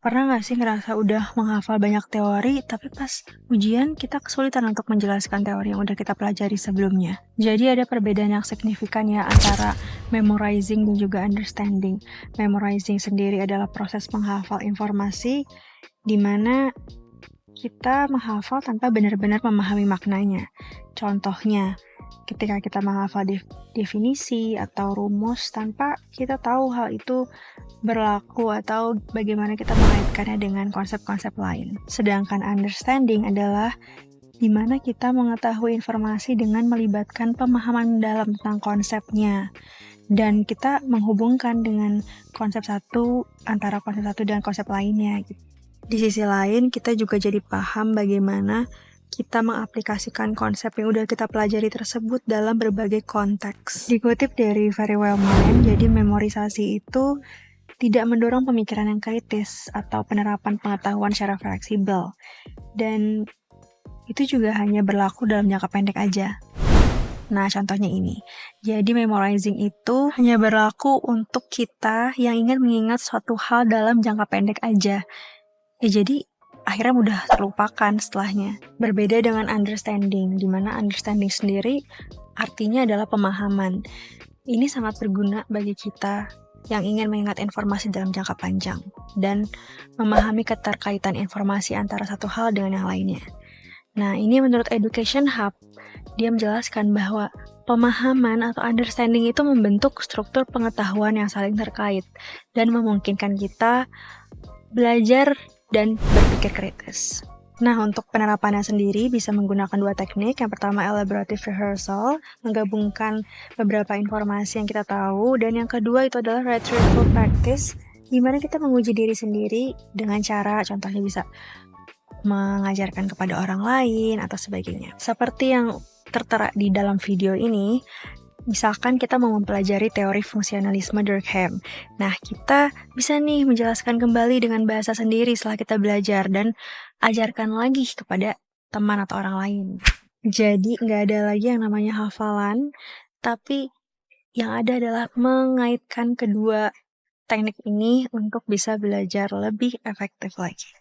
Pernah nggak sih ngerasa udah menghafal banyak teori, tapi pas ujian kita kesulitan untuk menjelaskan teori yang udah kita pelajari sebelumnya? Jadi ada perbedaan yang signifikan ya antara memorizing dan juga understanding. Memorizing sendiri adalah proses menghafal informasi di mana kita menghafal tanpa benar-benar memahami maknanya. Contohnya, ketika kita menghafal definisi atau rumus tanpa kita tahu hal itu berlaku atau bagaimana kita mengaitkannya dengan konsep-konsep lain. Sedangkan understanding adalah di mana kita mengetahui informasi dengan melibatkan pemahaman mendalam tentang konsepnya. Dan kita menghubungkan dengan antara konsep satu dan konsep lainnya. Di sisi lain, kita juga jadi paham bagaimana kita mengaplikasikan konsep yang udah kita pelajari tersebut dalam berbagai konteks. Dikutip dari Very Well Mind, jadi memorisasi itu tidak mendorong pemikiran yang kritis atau penerapan pengetahuan secara fleksibel. Dan itu juga hanya berlaku dalam jangka pendek aja. Nah, contohnya ini. Jadi memorizing itu hanya berlaku untuk kita yang ingin mengingat suatu hal dalam jangka pendek aja. Jadi akhirnya mudah terlupakan setelahnya. Berbeda dengan understanding, di mana understanding sendiri artinya adalah pemahaman. Ini sangat berguna bagi kita yang ingin mengingat informasi dalam jangka panjang dan memahami keterkaitan informasi antara satu hal dengan yang lainnya. Nah, ini menurut Education Hub, dia menjelaskan bahwa pemahaman atau understanding itu membentuk struktur pengetahuan yang saling terkait dan memungkinkan kita belajar dan berpikir kritis. Nah, untuk penerapannya sendiri bisa menggunakan dua teknik. Yang pertama, elaborative rehearsal, menggabungkan beberapa informasi yang kita tahu. Dan yang kedua itu adalah rhetorical practice, di mana kita menguji diri sendiri dengan cara, contohnya bisa mengajarkan kepada orang lain atau sebagainya. Seperti yang tertera di dalam video ini, misalkan kita mau mempelajari teori fungsionalisme Durkheim. Nah, kita bisa nih menjelaskan kembali dengan bahasa sendiri setelah kita belajar dan ajarkan lagi kepada teman atau orang lain. Jadi, nggak ada lagi yang namanya hafalan, tapi yang ada adalah mengaitkan kedua teknik ini untuk bisa belajar lebih efektif lagi.